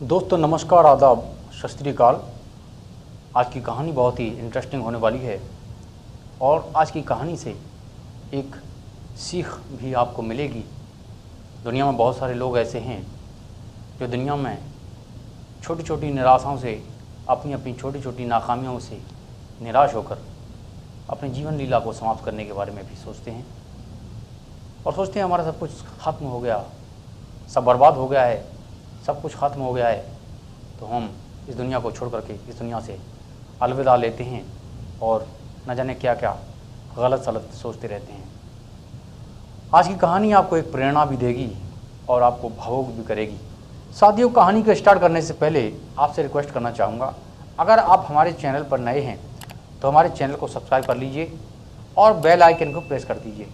दोस्तों नमस्कार, आदाब, सत श्री अकाल। आज की कहानी बहुत ही इंटरेस्टिंग होने वाली है और आज की कहानी से एक सीख भी आपको मिलेगी। दुनिया में बहुत सारे लोग ऐसे हैं जो दुनिया में छोटी छोटी निराशाओं से, अपनी अपनी छोटी छोटी नाकामियों से निराश होकर अपने जीवन लीला को समाप्त करने के बारे में भी सोचते हैं और सोचते हैं हमारा सब कुछ ख़त्म हो गया, सब बर्बाद हो गया है, सब कुछ ख़त्म हो गया है, तो हम इस दुनिया को छोड़ करके इस दुनिया से अलविदा लेते हैं और न जाने क्या क्या गलत सलत सोचते रहते हैं। आज की कहानी आपको एक प्रेरणा भी देगी और आपको भावुक भी करेगी। साथियों, कहानी को स्टार्ट करने से पहले आपसे रिक्वेस्ट करना चाहूँगा, अगर आप हमारे चैनल पर नए हैं तो हमारे चैनल को सब्सक्राइब कर लीजिए और बेल आइकन को प्रेस कर दीजिए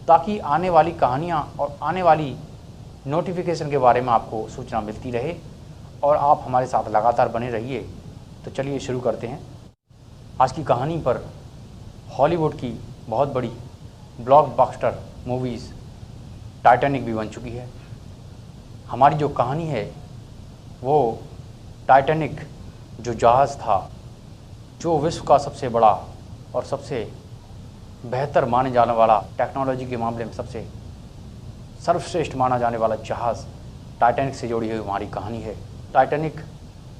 ताकि आने वाली कहानियाँ और आने वाली नोटिफिकेशन के बारे में आपको सूचना मिलती रहे और आप हमारे साथ लगातार बने रहिए। तो चलिए शुरू करते हैं। आज की कहानी पर हॉलीवुड की बहुत बड़ी ब्लॉकबस्टर मूवीज़ टाइटैनिक भी बन चुकी है। हमारी जो कहानी है वो टाइटैनिक जो जहाज़ था, जो विश्व का सबसे बड़ा और सबसे बेहतर माने जाने वाला, टेक्नोलॉजी के मामले में सबसे सर्वश्रेष्ठ माना जाने वाला जहाज़ टाइटैनिक से जुड़ी हुई हमारी कहानी है। टाइटैनिक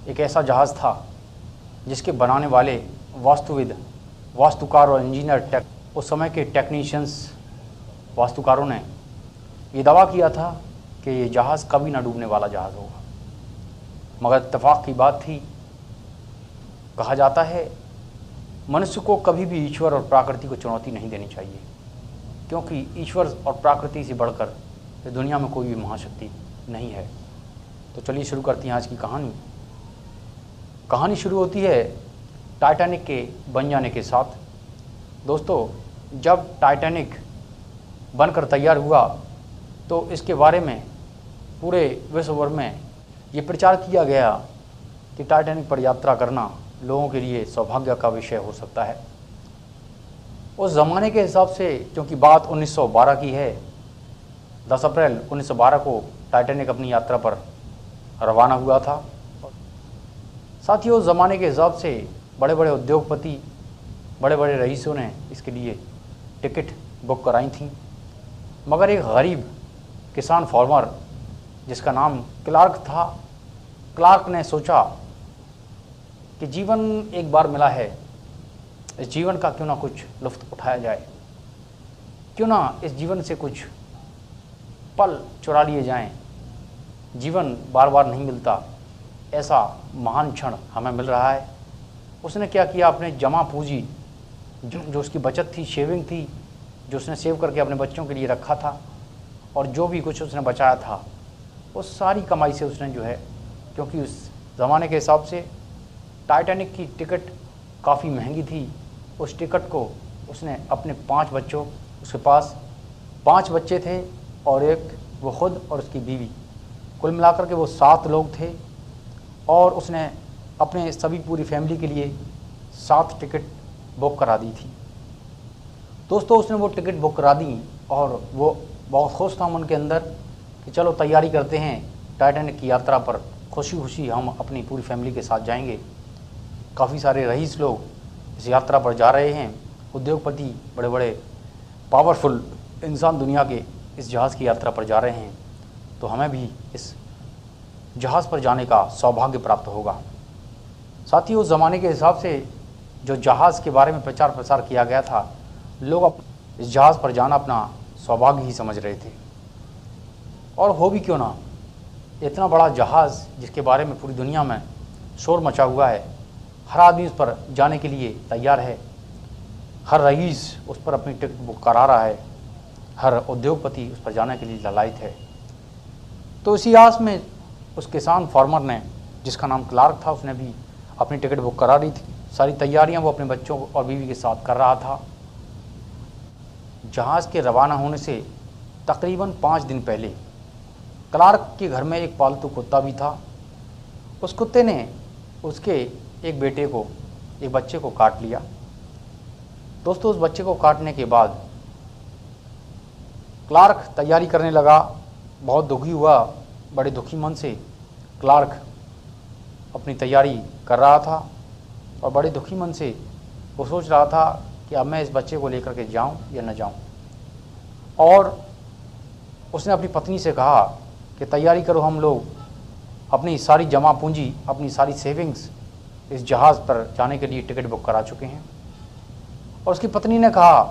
एक ऐसा जहाज़ था जिसके बनाने वाले वास्तुविद, वास्तुकार और इंजीनियर, उस समय के टेक्नीशियंस, वास्तुकारों ने ये दावा किया था कि ये जहाज़ कभी ना डूबने वाला जहाज़ होगा। मगर इत्तेफाक की बात थी। कहा जाता है मनुष्य को कभी भी ईश्वर और प्रकृति को चुनौती नहीं देनी चाहिए, क्योंकि ईश्वर और प्रकृति से बढ़कर इस दुनिया में कोई भी महाशक्ति नहीं है। तो चलिए शुरू करते हैं आज की कहानी। कहानी शुरू होती है टाइटैनिक के बन जाने के साथ। दोस्तों, जब टाइटैनिक बनकर तैयार हुआ तो इसके बारे में पूरे विश्व भर में ये प्रचार किया गया कि टाइटैनिक पर यात्रा करना लोगों के लिए सौभाग्य का विषय हो सकता है। उस ज़माने के हिसाब से, क्योंकि बात 1912 की है, 10 अप्रैल 1912 को टाइटैनिक अपनी यात्रा पर रवाना हुआ था। साथियों, उस ज़माने के हिसाब से बड़े बड़े उद्योगपति, बड़े बड़े रईसों ने इसके लिए टिकट बुक कराई थी, मगर एक गरीब किसान फार्मर जिसका नाम क्लार्क था, क्लार्क ने सोचा कि जीवन एक बार मिला है, इस जीवन का क्यों ना कुछ लुत्फ़ उठाया जाए, क्यों ना इस जीवन से कुछ पल चुरा लिए जाएं। जीवन बार बार नहीं मिलता, ऐसा महान क्षण हमें मिल रहा है। उसने क्या किया, अपने जमा पूंजी, जो उसकी बचत थी, शेविंग थी, जो उसने सेव करके अपने बच्चों के लिए रखा था, और जो भी कुछ उसने बचाया था, उस सारी कमाई से उसने जो है, क्योंकि उस ज़माने के हिसाब से टाइटैनिक की टिकट काफ़ी महंगी थी, उस टिकट को उसने अपने 5 बच्चों, उसके पास 5 बच्चे थे और एक वो खुद और उसकी बीवी, कुल मिलाकर के वो 7 लोग थे, और उसने अपने सभी पूरी फैमिली के लिए 7 टिकट बुक करा दी थी। दोस्तों, उसने वो टिकट बुक करा दी और वो बहुत खुश था मन के अंदर कि चलो तैयारी करते हैं, टाइटैनिक की यात्रा पर खुशी खुशी हम अपनी पूरी फैमिली के साथ जाएंगे। काफ़ी सारे रईस लोग इस यात्रा पर जा रहे हैं, उद्योगपति, बड़े बड़े पावरफुल इंसान दुनिया के इस जहाज़ की यात्रा पर जा रहे हैं, तो हमें भी इस जहाज़ पर जाने का सौभाग्य प्राप्त होगा। साथियों, उस ज़माने के हिसाब से जो जहाज़ के बारे में प्रचार प्रसार किया गया था, लोग इस जहाज़ पर जाना अपना सौभाग्य ही समझ रहे थे। और हो भी क्यों ना, इतना बड़ा जहाज़ जिसके बारे में पूरी दुनिया में शोर मचा हुआ है, हर आदमी उस पर जाने के लिए तैयार है, हर रईस उस पर अपनी टिकट बुक करा रहा है, हर उद्योगपति उस पर जाने के लिए ललायत है। तो इसी आस में उस किसान फार्मर ने, जिसका नाम क्लार्क था, उसने भी अपनी टिकट बुक करा दी थी। सारी तैयारियां वो अपने बच्चों और बीवी के साथ कर रहा था। जहाज़ के रवाना होने से तकरीबन 5 दिन पहले क्लार्क के घर में एक पालतू कुत्ता भी था। उस कुत्ते ने उसके एक बेटे को, एक बच्चे को काट लिया। दोस्तों, उस बच्चे को काटने के बाद क्लार्क तैयारी करने लगा, बहुत दुखी हुआ। बड़े दुखी मन से क्लार्क अपनी तैयारी कर रहा था और बड़े दुखी मन से वो सोच रहा था कि अब मैं इस बच्चे को लेकर के जाऊं या न जाऊं। और उसने अपनी पत्नी से कहा कि तैयारी करो, हम लोग अपनी सारी जमा पूंजी, अपनी सारी सेविंग्स इस जहाज़ पर जाने के लिए टिकट बुक करा चुके हैं। और उसकी पत्नी ने कहा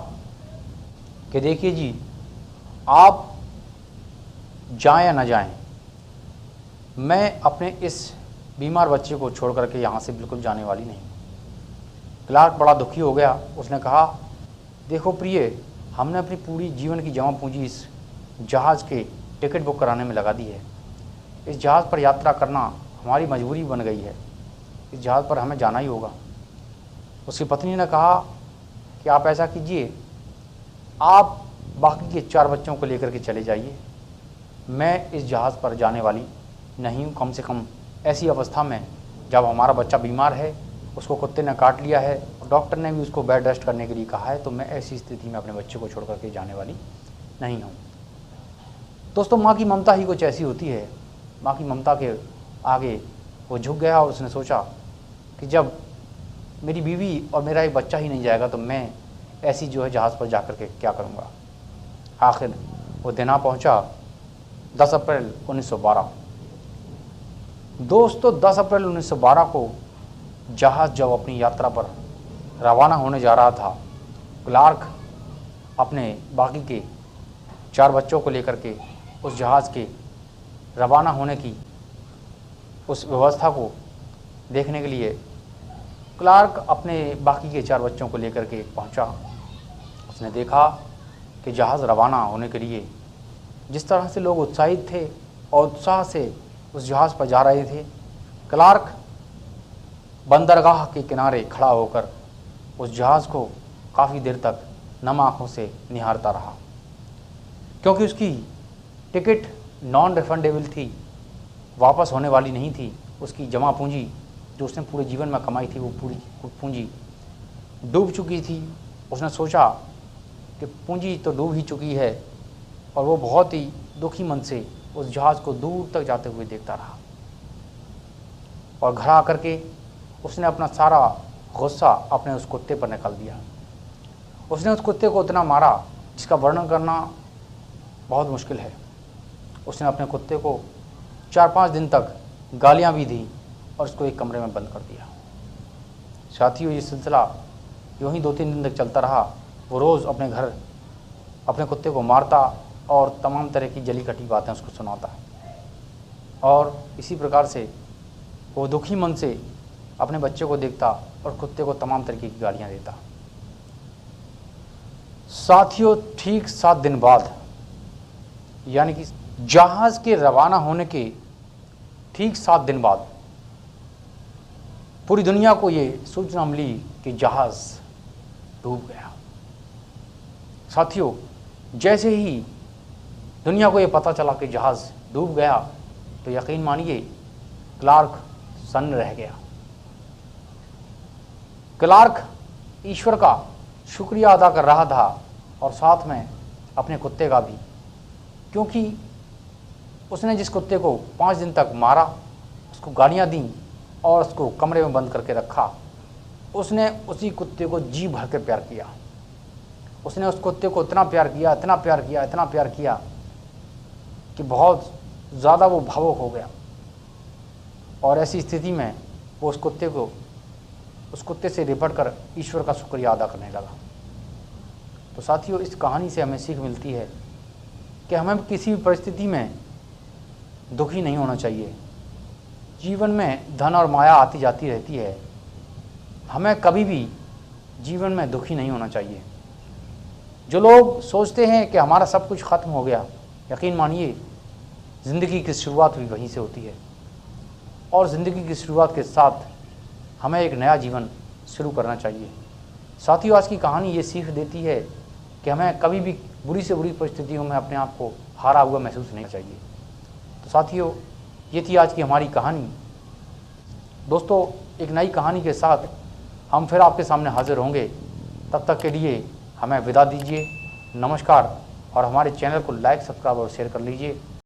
कि देखिए जी, आप जाएं या न जाएं, मैं अपने इस बीमार बच्चे को छोड़ करके यहाँ से बिल्कुल जाने वाली नहीं। क्लार्क बड़ा दुखी हो गया। उसने कहा, देखो प्रिय, हमने अपनी पूरी जीवन की जमा पूंजी इस जहाज़ के टिकट बुक कराने में लगा दी है। इस जहाज़ पर यात्रा करना हमारी मजबूरी बन गई है, इस जहाज़ पर हमें जाना ही होगा। उसकी पत्नी ने कहा कि आप ऐसा कीजिए, आप बाकी के 4 बच्चों को लेकर के चले जाइए, मैं इस जहाज़ पर जाने वाली नहीं हूँ। कम से कम ऐसी अवस्था में जब हमारा बच्चा बीमार है, उसको कुत्ते ने काट लिया है, डॉक्टर ने भी उसको बेड रेस्ट करने के लिए कहा है, तो मैं ऐसी स्थिति में अपने बच्चे को छोड़ करके जाने वाली नहीं हूँ। दोस्तों, माँ की ममता ही कुछ ऐसी होती है। माँ की ममता के आगे वो झुक गया और उसने सोचा कि जब मेरी बीवी और मेरा एक बच्चा ही नहीं जाएगा तो मैं ऐसी जो है जहाज़ पर जा कर के क्या करूँगा। आखिर वो दिन आ पहुँचा 10 अप्रैल 1912। दोस्तों, 10 अप्रैल 1912 को जहाज़ जब अपनी यात्रा पर रवाना होने जा रहा था, क्लार्क अपने बाकी के 4 बच्चों को लेकर के उस जहाज़ के रवाना होने की उस व्यवस्था को देखने के लिए क्लार्क अपने बाकी के 4 बच्चों को लेकर के पहुंचा। उसने देखा कि जहाज़ रवाना होने के लिए जिस तरह से लोग उत्साहित थे और उत्साह से उस जहाज़ पर जा रहे थे, क्लार्क बंदरगाह के किनारे खड़ा होकर उस जहाज़ को काफ़ी देर तक नम आँखों से निहारता रहा, क्योंकि उसकी टिकट नॉन रिफंडेबल थी, वापस होने वाली नहीं थी। उसकी जमा पूंजी जो उसने पूरे जीवन में कमाई थी, वो पूरी पूंजी डूब चुकी थी। उसने सोचा कि पूंजी तो डूब ही चुकी है, और वो बहुत ही दुखी मन से उस जहाज़ को दूर तक जाते हुए देखता रहा। और घर आकर के उसने अपना सारा गुस्सा अपने उस कुत्ते पर निकाल दिया। उसने उस कुत्ते को इतना मारा जिसका वर्णन करना बहुत मुश्किल है। उसने अपने कुत्ते को 4-5 दिन तक गालियां भी दी और उसको एक कमरे में बंद कर दिया। साथियों, ये सिलसिला यूँ ही 2-3 दिन तक चलता रहा। वो रोज़ अपने घर अपने कुत्ते को मारता और तमाम तरह की जली कटी बातें उसको सुनाता, और इसी प्रकार से वो दुखी मन से अपने बच्चे को देखता और कुत्ते को तमाम तरीके की गालियाँ देता। साथियों, ठीक 7 दिन बाद, यानी कि जहाज़ के रवाना होने के ठीक 7 दिन बाद पूरी दुनिया को ये सूचना मिली कि जहाज़ डूब गया। साथियों, जैसे ही दुनिया को ये पता चला कि जहाज़ डूब गया, तो यकीन मानिए क्लार्क सन्न रह गया। क्लार्क ईश्वर का शुक्रिया अदा कर रहा था और साथ में अपने कुत्ते का भी, क्योंकि उसने जिस कुत्ते को 5 दिन तक मारा, उसको गालियाँ दी और उसको कमरे में बंद करके रखा, उसने उसी कुत्ते को जी भर के प्यार किया। उसने उस कुत्ते को इतना प्यार किया, इतना प्यार किया, इतना प्यार किया कि बहुत ज़्यादा वो भावुक हो गया। और ऐसी स्थिति में वो उस कुत्ते से लिपट कर ईश्वर का शुक्रिया अदा करने लगा। तो साथियों, इस कहानी से हमें सीख मिलती है कि हमें किसी भी परिस्थिति में दुखी नहीं होना चाहिए। जीवन में धन और माया आती जाती रहती है, हमें कभी भी जीवन में दुखी नहीं होना चाहिए। जो लोग सोचते हैं कि हमारा सब कुछ ख़त्म हो गया, यकीन मानिए ज़िंदगी की शुरुआत भी वहीं से होती है, और ज़िंदगी की शुरुआत के साथ हमें एक नया जीवन शुरू करना चाहिए। साथियों, आज की कहानी ये सीख देती है कि हमें कभी भी बुरी से बुरी परिस्थितियों में अपने आप को हारा हुआ महसूस नहीं चाहिए। तो साथियों, ये थी आज की हमारी कहानी। दोस्तों, एक नई कहानी के साथ हम फिर आपके सामने हाजिर होंगे। तब तक के लिए हमें विदा दीजिए। नमस्कार, और हमारे चैनल को लाइक, सब्सक्राइब और शेयर कर लीजिए।